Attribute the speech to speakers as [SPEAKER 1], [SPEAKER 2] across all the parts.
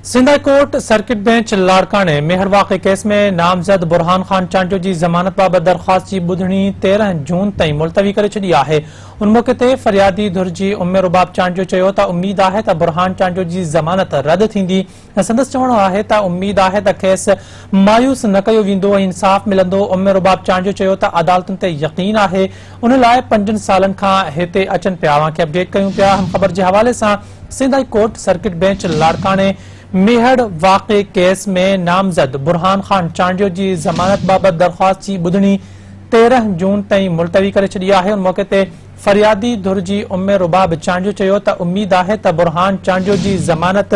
[SPEAKER 1] Sindh high court circuit bench लाड़काने मेहर वाक़े case में नामज़द बुरहान खान चांडियो जी ज़मानत बाबत दरख़्वास्त जी ॿुधणी 13 जून ताईं मुलतवी करे छॾी आहे। उन मौक़े ते फ़रियादी धुर जी उम्मे रुबाब चांडियो चयो त उम्मीद आहे त बुरहान चांडियो जी ज़मानत रद्द थींदी। संदसि चवणो आहे त उम्मीद आहे त खेसि मायूस न कयो वेंदो ऐं इंसाफ़ मिलंदो। उम्मे रुबाब चांडियो चयो त अदालतुनि ते यक़ीन आहे, उन लाइ 5 सालनि खां हिते अचनि पिया। अव्हांखे अपडेट कयूं पिया। हम ख़बर जे हवाले सां Sindh high court circuit bench लाड़काने मेहड़ वाक़े केस में नामज़द बुरहान खान चांडियो जी ज़मानत बाबत दरख़्वास्त जी ॿुधणी 13 जून ताईं मुलतवी करे छॾी आहे। उन मौक़े ते फ़रियादी धुर जी उम्मे रुबाब चांडियो चयो त उम्मीद आहे त बुरहान चांडियो जी ज़मानत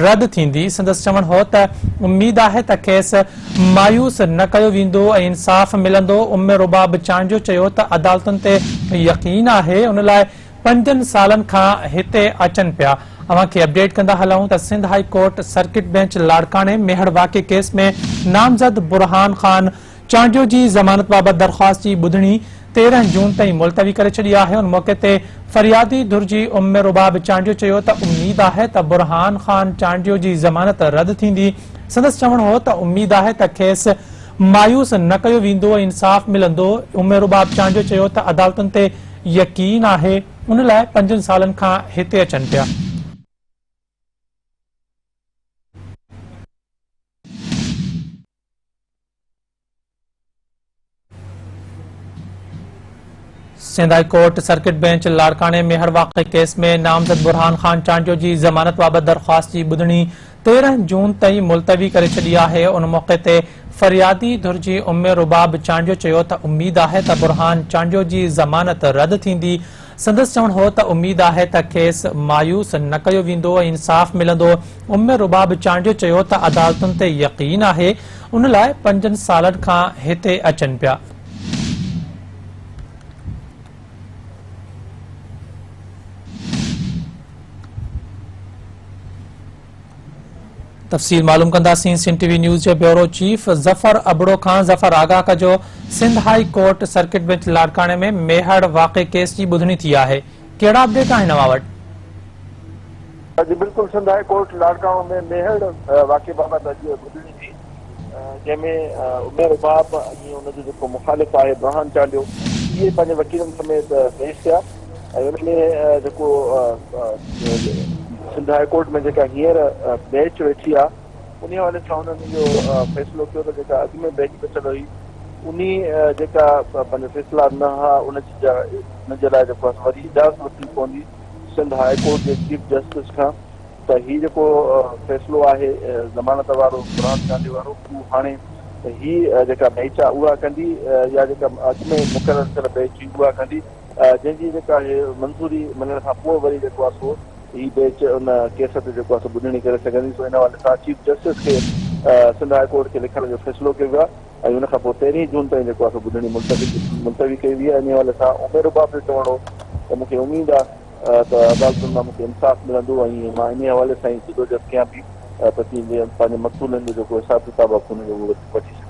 [SPEAKER 1] रद्द थींदी। संदसि चवणु हो त उम्मीद आहे त खेसि मायूस न कयो वेंदो ऐं इंसाफ़ मिलंदो। उम्मे रुबाब चांडियो चयो त अदालतुनि ते यक़ीन आहे, उन लाइ 5 सालनि खां हिते अचनि पिया। अव्हांखे अपडेट कंदा हलूं त Sindh high court circuit bench लाड़काने मेहड़ वाक़े केस में नामज़द बुरहान खान चांडियो जी ज़मानत बाबत दरख़्वास्त जी ॿुधणी 13 जून ताईं मुलतवी करे छॾी आहे। उन मौक़े ते फ़रियादी धुर जी उम्मे रुबाब चांडियो चयो त उम्मीद आहे त बुरहान खान चांडियो जी ज़मानत रद्द थींदी। संदसि चवणु हो त उम्मीद आहे त खेसि मायूस न कयो वेंदो ऐं इंसाफ़ मिलंदो। उम्मे रुबाब चांडियो चयो त अदालतुनि ते यक़ीन आहे, उन लाइ 5 सालनि खां हिते अचनि पिया। Sindh high court circuit bench लाड़काने मेहड़ वाक़े केस में नामज़द बुरहान खान चांडियो जी ज़मानत बाबत दरख़्वास्त जी ॿुधणी 13 जून ताईं मुलतवी करे छॾी आहे। उन मौक़े ते फ़रियादी धुर जी उम्मे रुबाब चांडियो चयो त उम्मीद आहे त बुरहान चांडियो जी ज़मानत रद्द थींदी। संदसि चवणु हो त उम्मीद आहे त खेसि मायूस न कयो वेंदो ऐं इंसाफ़ मिलंदो। उम्मे रुबाब चांडियो चयो त अदालतुनि ते यक़ीन आहे, उन लाइ 5 सालनि खां हिते अचनि पिया। तफ़सील मालूम कंदासीं सिंध टीवी न्यूज़ जे ब्यूरो चीफ ज़फ़र अबड़ो खां। ज़फ़र आगाह कजो, Sindh high court circuit bench लाड़काने में मेहड़ वाक़े केस जी ॿुधणी थी आहे, कहिड़ा अपडेट आहिनि अव्हां वटि?
[SPEAKER 2] जी बिल्कुल, सिंध हाई कोर्ट लाड़काने में मेहड़ वाक़े बाबत अॼु ॿुधणी थी, जंहिंमें उम्मे रुबाब ऐं उनजो जेको मुख़ालिफ़ आहे बुरहान चांडियो, इहे पंहिंजे वकीलनि समेत पेश थिया। ऐं उनमें जेको सिंध हाई कोर्ट में जेका हींअर बेंच वेठी आहे, उन हवाले सां उन्हनि इहो फ़ैसिलो कयो त जेका अॻु में बेंच बचियल हुई, उन जेका पंहिंजा फ़ैसिला न हुआ, उनजे लाइ जेको आहे वरी इजाज़त वठणी पवंदी सिंध हाई कोर्ट जे चीफ जस्टिस खां, त हीउ जेको फ़ैसिलो आहे ज़मानत वारो बुरहान चांडियो वारो, उहो हाणे हीअ जेका बेंच आहे उहा कंदी, या जेका अॻु में मुक़ररु थियल बेंच हुई उहा कंदी, जंहिंजी जेका मंज़ूरी मिलण खां पोइ वरी जेको आहे सो हीअ बेंच उन केस ते जेको आहे ॿुधणी करे सघंदी। सो इन हवाले सां चीफ जस्टिस खे सिंध हाई कोर्ट खे लिखण जो फ़ैसिलो कयो वियो आहे ऐं उन खां पोइ 13 जून ताईं जेको आहे ॿुधणी मुलतवी कई वई आहे। इन हवाले सां उम्मे रुबाब जो चवणो हो त मूंखे उमेद आहे त अदालतुनि मां मूंखे इंसाफ़ मिलंदो ऐं मां इन हवाले सां ई जदोजहद कयां थी त पंहिंजे मक़सूलनि जो जेको हिसाब किताब आहे हुनजो वठी सघां।